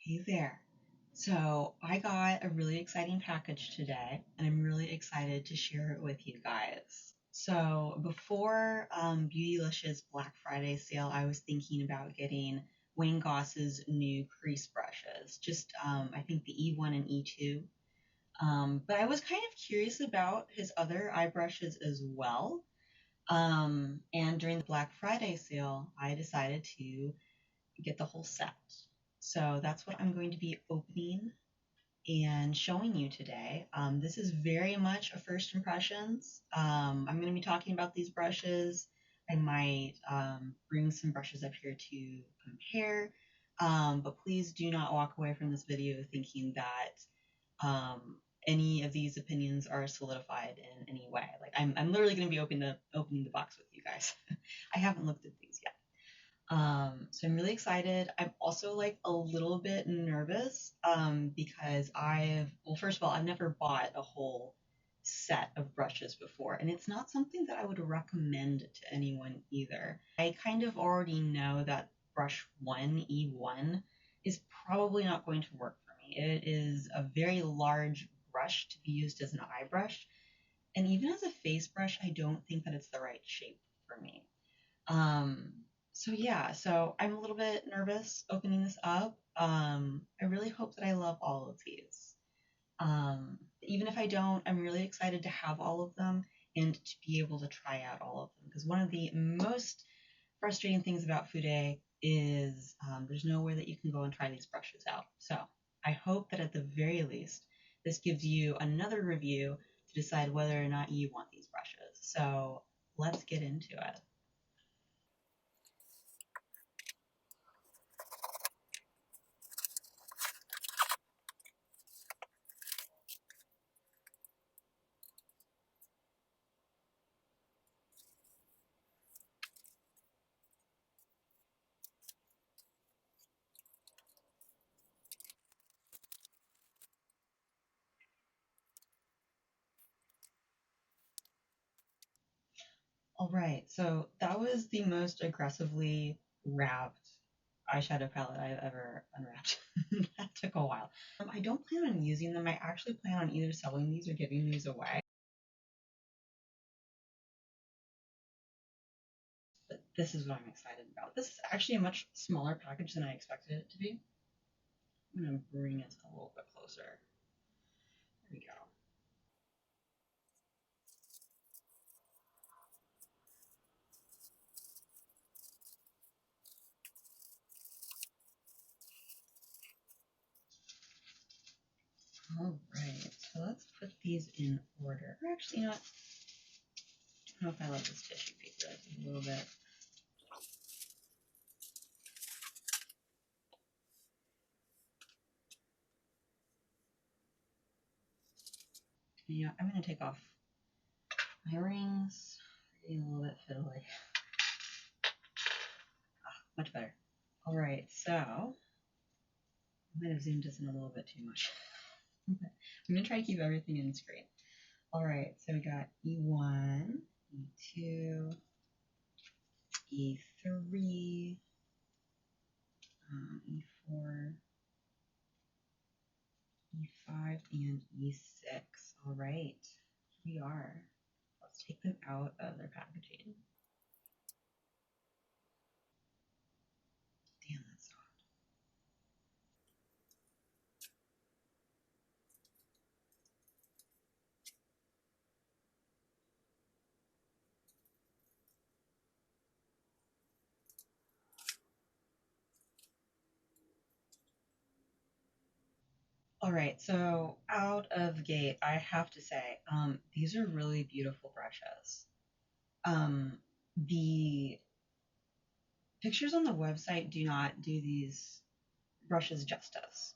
Hey there. So, I got a really exciting package today, and I'm really excited to share it with you guys. So, before Beautylicious Black Friday sale, I was thinking about getting Wayne Goss's new crease brushes, just I think the E1 and E2. But I was kind of curious about his other eye brushes as well. And during the Black Friday sale, I decided to get the whole set. So that's what I'm going to be opening and showing you today. This is very much a first impressions. I'm going to be talking about these brushes. I might bring some brushes up here to compare, but please do not walk away from this video thinking that any of these opinions are solidified in any way. Like I'm literally going to be opening the box with you guys. I haven't looked at these yet. So I'm really excited. I'm also like a little bit nervous because well, first of all, I've never bought a whole set of brushes before, and it's not something that I would recommend to anyone either. I kind of already know that brush 1, E1, is probably not going to work for me. It is a very large brush to be used as an eye brush, and even as a face brush, I don't think that it's the right shape for me. Um, so yeah, so I'm a little bit nervous opening this up. I really hope that I love all of these. Even if I don't, I'm really excited to have all of them and to be able to try out all of them. Because one of the most frustrating things about Fude is there's nowhere that you can go and try these brushes out. So I hope that at the very least, this gives you another review to decide whether or not you want these brushes. So let's get into it. All right, so that was the most aggressively wrapped eyeshadow palette I've ever unwrapped. That took a while. I don't plan on using them. I actually plan on either selling these or giving these away. But this is what I'm excited about. This is actually a much smaller package than I expected it to be. I'm gonna bring it a little bit closer. There we go. All right, so let's put these in order. Or actually, you know what? I don't know if I love this tissue paper. It's a little bit. You know, I'm gonna take off my rings. Getting a little bit fiddly. Much better. All right, so I might have zoomed this in a little bit too much. I'm gonna try to keep everything in screen. All right, so we got E1, E2, E3, E4, E5, and E6. All right, here we are. Let's take them out of their packaging. Damn, that's soft. All right, so out of gate, I have to say, these are really beautiful brushes. The pictures on the website do not do these brushes justice.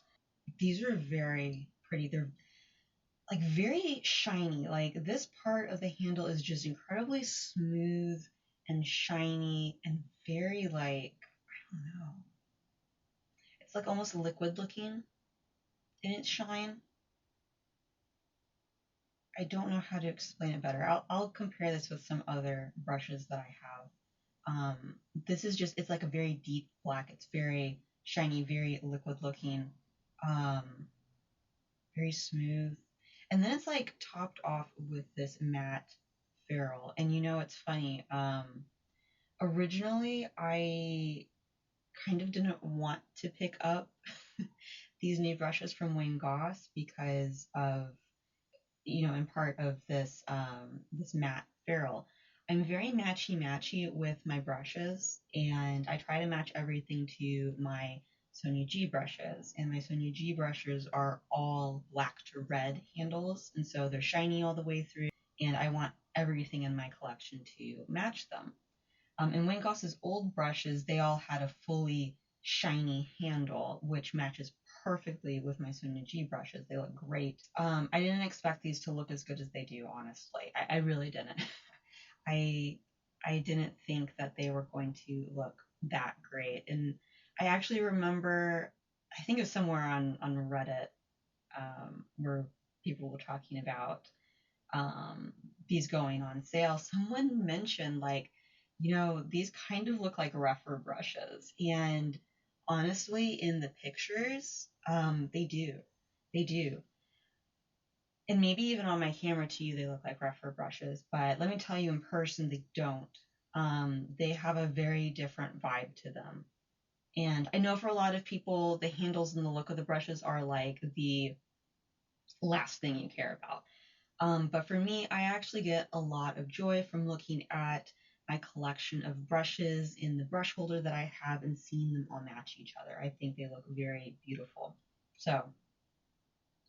These are very pretty. They're like very shiny. Like this part of the handle is just incredibly smooth and shiny and very like, I don't know. It's like almost liquid looking in its shine. I don't know how to explain it better. I'll compare this with some other brushes that I have. This is just, it's like a very deep black. It's very shiny, very liquid looking, um, very smooth. And then it's like topped off with this matte ferrule. And you know, it's funny. Originally, I kind of didn't want to pick up these new brushes from Goss because of, you know, in part of this this matte ferrule. I'm very matchy matchy with my brushes, and I try to match everything to my Sonia G brushes. And my Sonia G brushes are all black to red handles, and so they're shiny all the way through. And I want everything in my collection to match them. And Wayne Goss's old brushes, they all had a fully shiny handle, which matches perfectly with my Sonia G brushes. They look great. I didn't expect these to look as good as they do, honestly. I really didn't. I I didn't think that they were going to look that great. And I actually remember, I think it was somewhere on Reddit, where people were talking about um, these going on sale, someone mentioned like, you know, these kind of look like rougher brushes. And honestly, in the pictures, they do. They do. And maybe even on my camera to you, they look like rougher brushes. But let me tell you, in person, they don't. They have a very different vibe to them. And I know for a lot of people, the handles and the look of the brushes are like the last thing you care about. But for me, I actually get a lot of joy from looking at my collection of brushes in the brush holder that I have and seeing them all match each other. I think they look very beautiful. So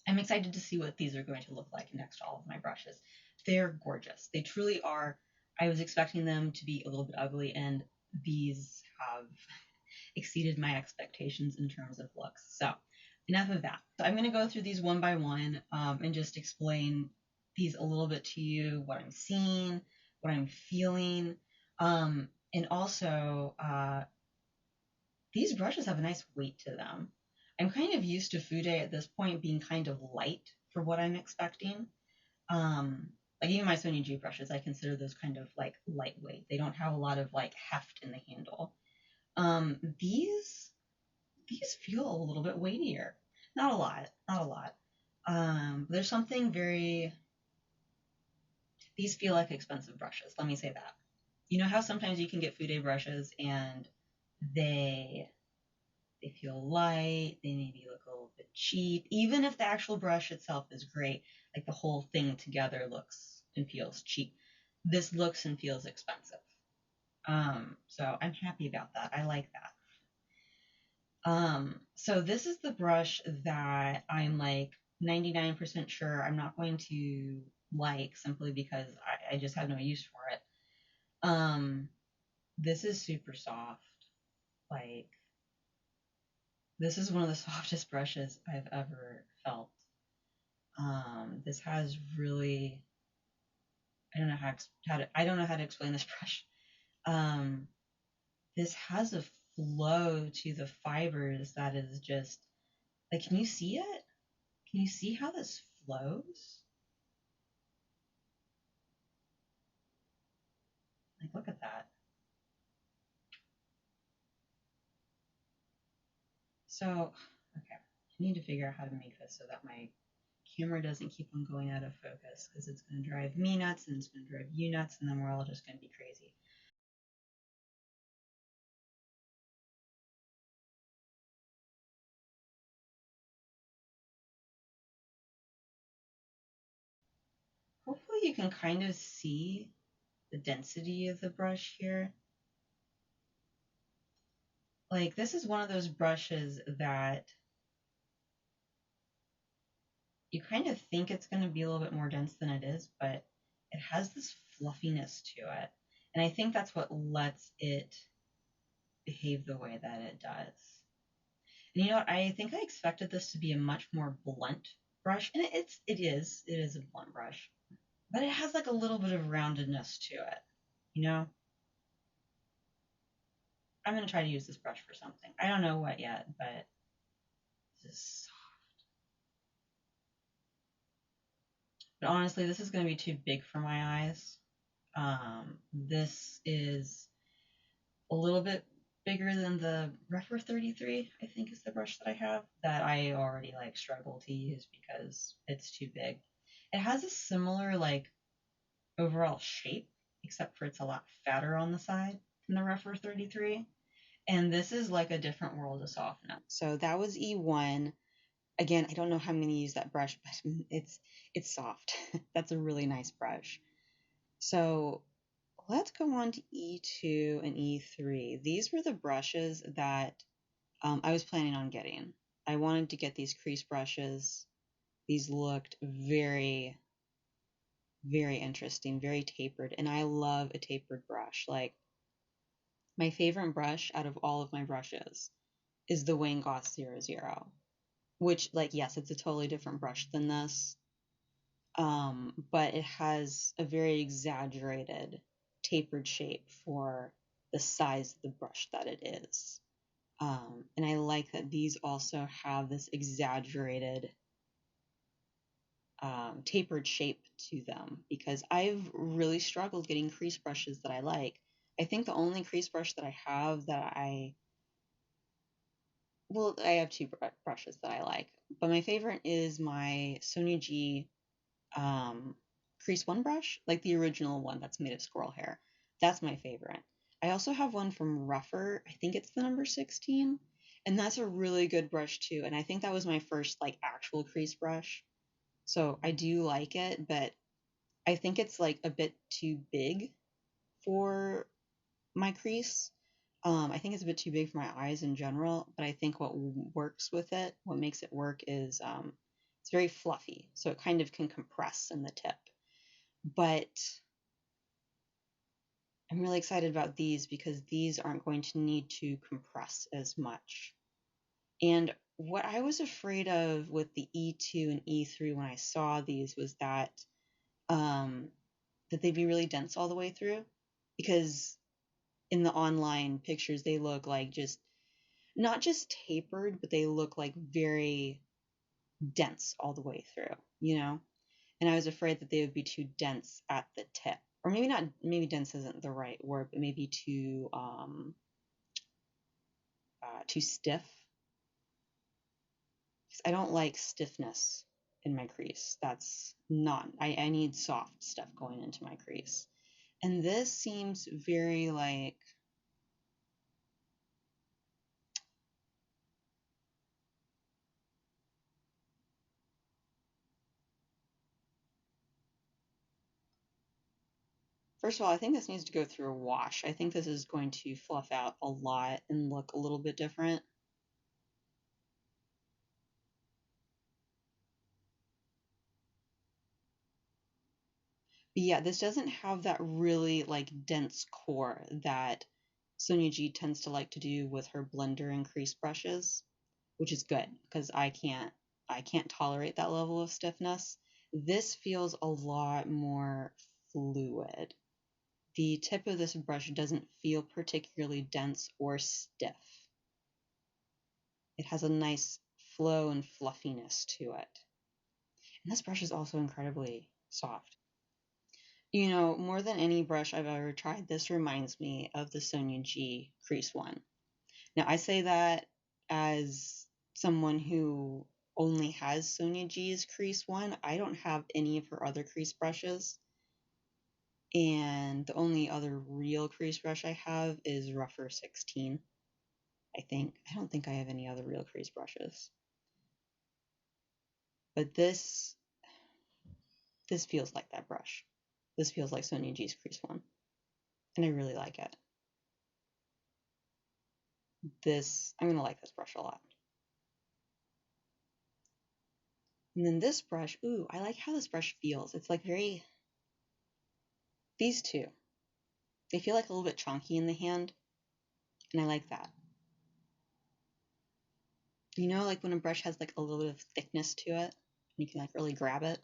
I'm excited to see what these are going to look like next to all of my brushes. They're gorgeous. They truly are. I was expecting them to be a little bit ugly, and these have exceeded my expectations in terms of looks. So enough of that. So I'm going to go through these one by one and just explain these a little bit to you, what I'm seeing, what I'm feeling. And also, these brushes have a nice weight to them. I'm kind of used to Fude at this point being kind of light for what I'm expecting. Um, like even my Sonia G brushes, I consider those kind of like lightweight. They don't have a lot of like heft in the handle. Um, these these feel a little bit weightier. Not a lot, not a lot. There's something very, these feel like expensive brushes. Let me say that. You know how sometimes you can get Fude brushes and they they feel light, they maybe look a little bit cheap, even if the actual brush itself is great, like the whole thing together looks and feels cheap. This looks and feels expensive. So I'm happy about that. I like that. So this is the brush that I'm like 99% sure I'm not going to like simply because I just have no use for it. Um, this is super soft. Like, this is one of the softest brushes I've ever felt. This has really, I don't know I don't know how to explain this brush. Um, this has a flow to the fibers that is just, like, can you see it? Can you see how this flows? Like, look at that. So, okay, I need to figure out how to make this so that my camera doesn't keep on going out of focus because it's going to drive me nuts and it's going to drive you nuts and then we're all just going to be crazy. Hopefully you can kind of see the density of the brush here. Like, this is one of those brushes that you kind of think it's going to be a little bit more dense than it is, but it has this fluffiness to it. And I think that's what lets it behave the way that it does. And you know what? I think I expected this to be a much more blunt brush, and it is a blunt brush, but it has like a little bit of roundedness to it. You know, I'm gonna try to use this brush for something. I don't know what yet, but this is. But honestly, this is gonna be too big for my eyes. This is a little bit. bigger than the Refer 33, I think is the brush that I have, that I already like struggle to use because it's too big. It has a similar like overall shape, except for it's a lot fatter on the side than the Refer 33. And this is like a different world of softness. So that was E1. Again, I don't know how many use that brush, but it's soft. That's a really nice brush. So let's go on to E2 and E3. These were the brushes that I was planning on getting. I wanted to get these crease brushes. These looked very, very interesting, very tapered, and I love a tapered brush. Like, my favorite brush out of all of my brushes is the Wayne Goss 00, which, like, yes, it's a totally different brush than this, but it has a very exaggerated tapered shape for the size of the brush that it is. And I like that these also have this exaggerated tapered shape to them, because I've really struggled getting crease brushes that I like. I think the only crease brush that I have that I have two brushes that I like, but my favorite is my Sonia G Crease One brush, like the original one that's made of squirrel hair. That's my favorite. I also have one from Rougher. I think it's the number 16, and that's a really good brush too. And I think that was my first like actual crease brush. So I do like it, but I think it's like a bit too big for my crease. I think it's a bit too big for my eyes in general, but I think what works with it, what makes it work is it's very fluffy, so it kind of can compress in the tip. But I'm really excited about these because these aren't going to need to compress as much. And what I was afraid of with the E2 and E3 when I saw these was that that they'd be really dense all the way through, because in the online pictures they look like just not just tapered, but they look like very dense all the way through, you know? And I was afraid that they would be too dense at the tip. Or maybe not, maybe dense isn't the right word, but maybe too stiff. Because I don't like stiffness in my crease. That's not, I need soft stuff going into my crease. And this seems very like, first of all, I think this needs to go through a wash. I think this is going to fluff out a lot and look a little bit different. But yeah, this doesn't have that really like dense core that Sonia G tends to like to do with her blender and crease brushes, which is good because I can't tolerate that level of stiffness. This feels a lot more fluid. The tip of this brush doesn't feel particularly dense or stiff. It has a nice flow and fluffiness to it. And this brush is also incredibly soft. You know, more than any brush I've ever tried, this reminds me of the Sonia G Crease one. Now, I say that as someone who only has Sonia G's Crease one. I don't have any of her other crease brushes. And the only other real crease brush I have is Rougher 16, I think. I don't think I have any other real crease brushes. But this feels like that brush. This feels like Sonia G's Crease one. And I really like it. I'm going to like this brush a lot. And then this brush, ooh, I like how this brush feels. It's like these two, they feel like a little bit chunky in the hand, and I like that. You know, like when a brush has like a little bit of thickness to it, and you can like really grab it.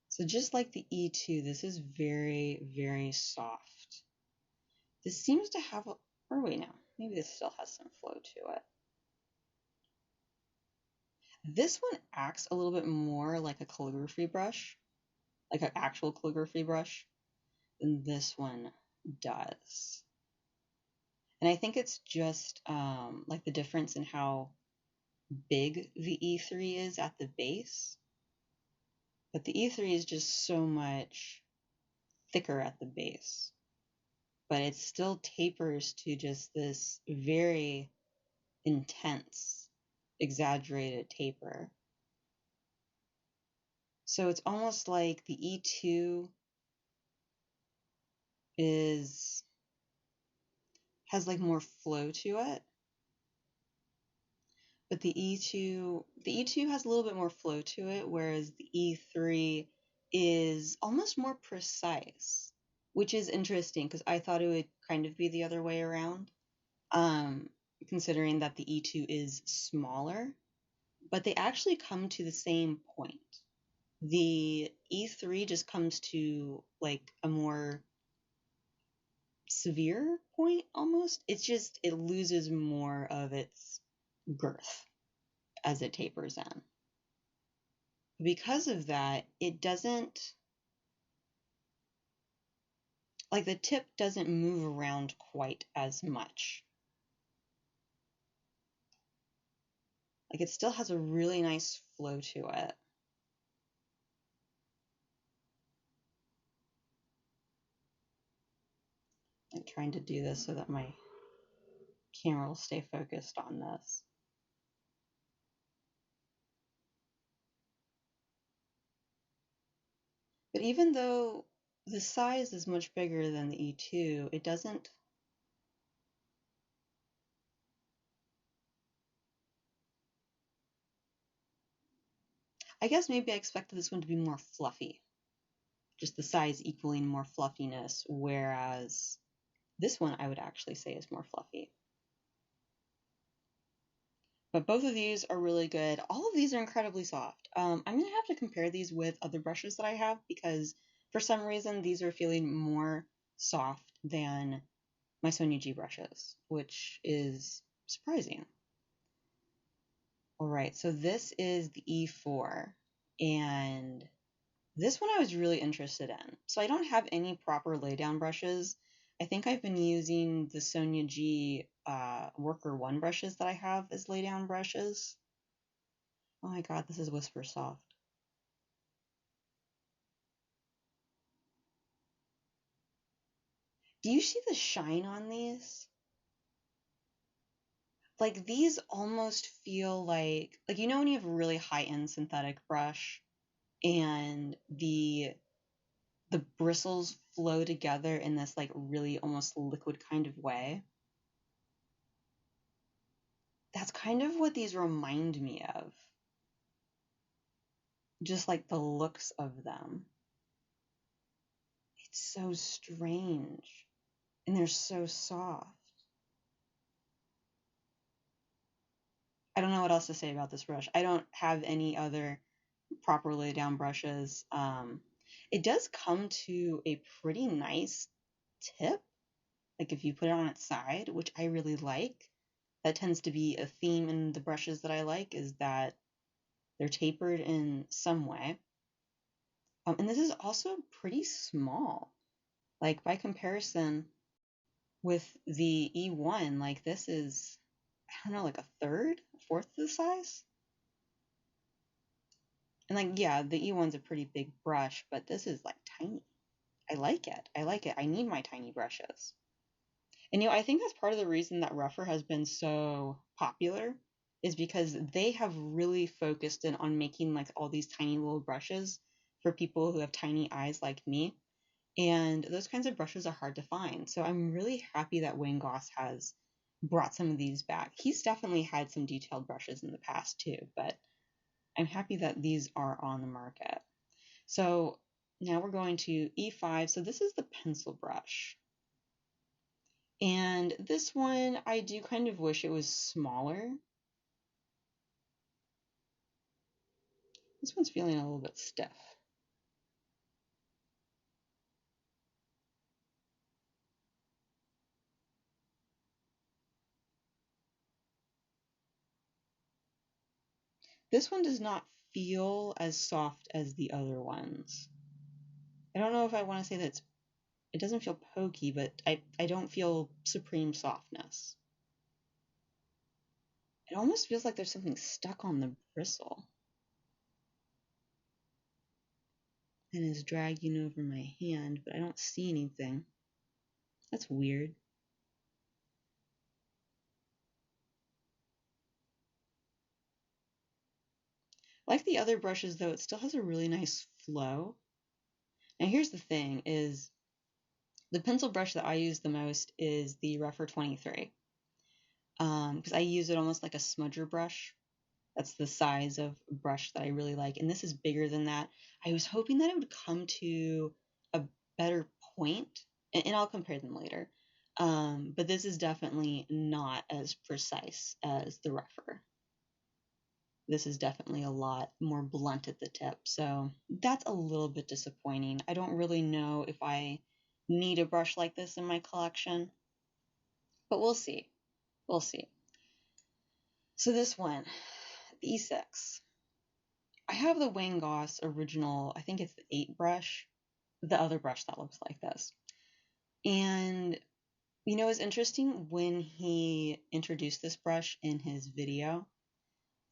So just like the E2, this is very, very soft. This seems to have, or wait, no, maybe this still has some flow to it. This one acts a little bit more like a calligraphy brush, like an actual calligraphy brush. than this one does. And I think it's just like the difference in how big the E3 is at the base. But the E3 is just so much thicker at the base. But it still tapers to just this very intense, exaggerated taper. So it's almost like the E2 has like more flow to it. But the E2 has a little bit more flow to it, whereas the E3 is almost more precise, which is interesting because I thought it would kind of be the other way around, considering that the E2 is smaller, but they actually come to the same point. The E3 just comes to like a more severe point almost. It loses more of its girth as it tapers in. Because of that, it doesn't, like the tip doesn't move around quite as much. Like it still has a really nice flow to it. I'm trying to do this so that my camera will stay focused on this. But even though the size is much bigger than the E2, it doesn't. I guess maybe I expected this one to be more fluffy, just the size equaling more fluffiness, whereas this one I would actually say is more fluffy. But both of these are really good. All of these are incredibly soft. I'm going to have to compare these with other brushes that I have because for some reason these are feeling more soft than my Sonia G brushes, which is surprising. All right, so this is the E4, and this one I was really interested in. So I don't have any proper laydown brushes. I think I've been using the Sonia G Worker 1 brushes that I have as laydown brushes. Oh my god, this is Whisper Soft. Do you see the shine on these? Like these almost feel like you know when you have a really high-end synthetic brush and the bristles flow together in this like really almost liquid kind of way? That's kind of what these remind me of. Just like the looks of them. It's so strange. And they're so soft. I don't know what else to say about this brush. I don't have any other proper laydown brushes. It does come to a pretty nice tip, like if you put it on its side, which I really like. That tends to be a theme in the brushes that I like, is that they're tapered in some way. And this is also pretty small. Like by comparison with the E1, like this is, I don't know, like a third, a fourth of the size. And like, yeah, the E1's a pretty big brush, but this is like tiny. I like it. I like it. I need my tiny brushes. And I think that's part of the reason that Rougher has been so popular is because they have really focused in on making like all these tiny little brushes for people who have tiny eyes like me. And those kinds of brushes are hard to find. So I'm really happy that Wayne Goss has brought some of these back. He's definitely had some detailed brushes in the past too, but I'm happy that these are on the market. So now we're going to E5. So this is the pencil brush. And this one, I do kind of wish it was smaller. This one's feeling a little bit stiff. This one does not feel as soft as the other ones. I don't know if I want to say that it's it doesn't feel pokey, but I don't feel supreme softness. It almost feels like there's something stuck on the bristle and is dragging over my hand, but I don't see anything. That's weird. Like the other brushes though, it still has a really nice flow. Now here's the thing is the pencil brush that I use the most is the Rougher 23. Because I use it almost like a smudger brush. That's the size of brush that I really like. And this is bigger than that. I was hoping that it would come to a better point, and I'll compare them later. But this is definitely not as precise as the Rougher. This is definitely a lot more blunt at the tip. So that's a little bit disappointing. I don't really know if I need a brush like this in my collection, but we'll see. We'll see. So this one, the E6. I have the Wayne Goss original, I think it's the 8 brush, the other brush that looks like this. And, you know, it's interesting when he introduced this brush in his video,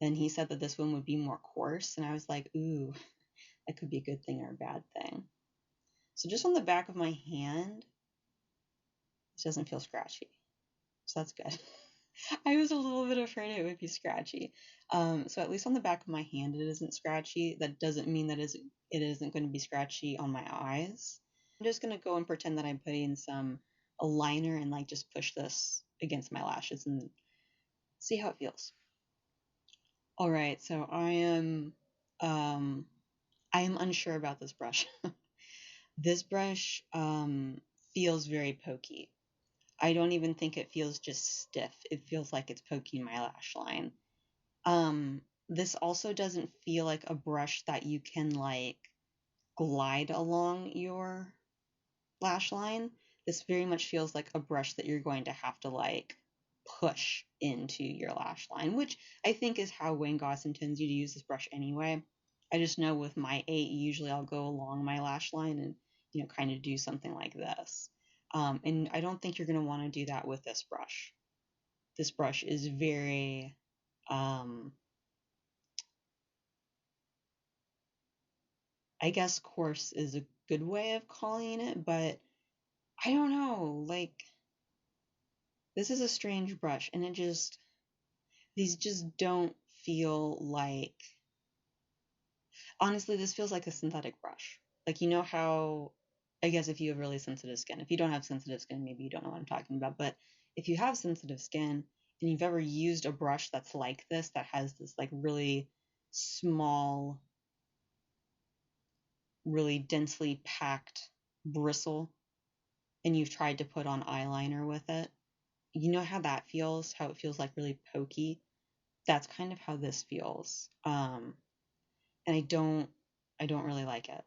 then he said that this one would be more coarse. And I was like, ooh, that could be a good thing or a bad thing. So just on the back of my hand, it doesn't feel scratchy. So that's good. I was a little bit afraid it would be scratchy. So at least on the back of my hand, it isn't scratchy. That doesn't mean that it isn't going to be scratchy on my eyes. I'm just going to go and pretend that I'm putting some a liner and like just push this against my lashes and see how it feels. All right, so I am unsure about this brush. This brush feels very pokey. I don't even think it feels just stiff. It feels like it's poking my lash line. This also doesn't feel like a brush that you can like glide along your lash line. This very much feels like a brush that you're going to have to like push into your lash line, which I think is how Wayne Goss intends you to use this brush anyway. I just know with my 8, usually I'll go along my lash line and, you know, kind of do something like this. And I don't think you're going to want to do that with this brush. This brush is very, I guess coarse is a good way of calling it, but I don't know, like, this is a strange brush, and these just don't feel like, honestly, this feels like a synthetic brush. Like, you know how, I guess if you have really sensitive skin, if you don't have sensitive skin, maybe you don't know what I'm talking about, but if you have sensitive skin and you've ever used a brush that's like this, that has this like really small, really densely packed bristle, and you've tried to put on eyeliner with it, you know how that feels? How it feels like really pokey? That's kind of how this feels. And I don't really like it.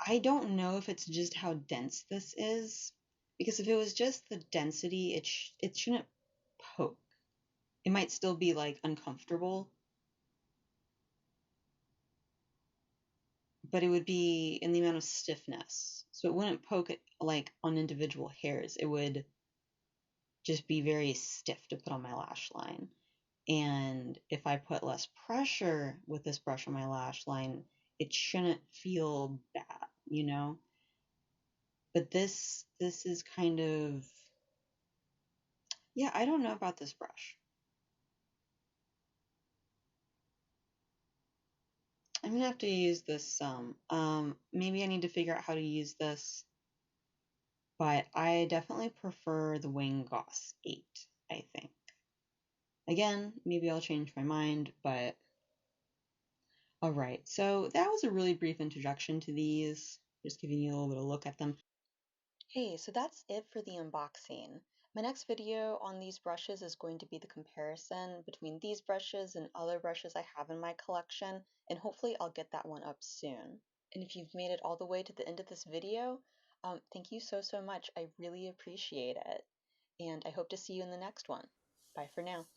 I don't know if it's just how dense this is, because if it was just the density, it shouldn't poke. It might still be like uncomfortable, but it would be in the amount of stiffness. So it wouldn't poke it like on individual hairs. It would just be very stiff to put on my lash line. And if I put less pressure with this brush on my lash line, it shouldn't feel bad, you know? But this is kind of, yeah, I don't know about this brush. I'm gonna have to use this some. Maybe I need to figure out how to use this, but I definitely prefer the Wayne Goss 8, I think. Again, maybe I'll change my mind, but all right. So that was a really brief introduction to these, just giving you a little bit of a look at them. Hey, so that's it for the unboxing. My next video on these brushes is going to be the comparison between these brushes and other brushes I have in my collection, and hopefully I'll get that one up soon. And if you've made it all the way to the end of this video, thank you so much. I really appreciate it. And I hope to see you in the next one. Bye for now.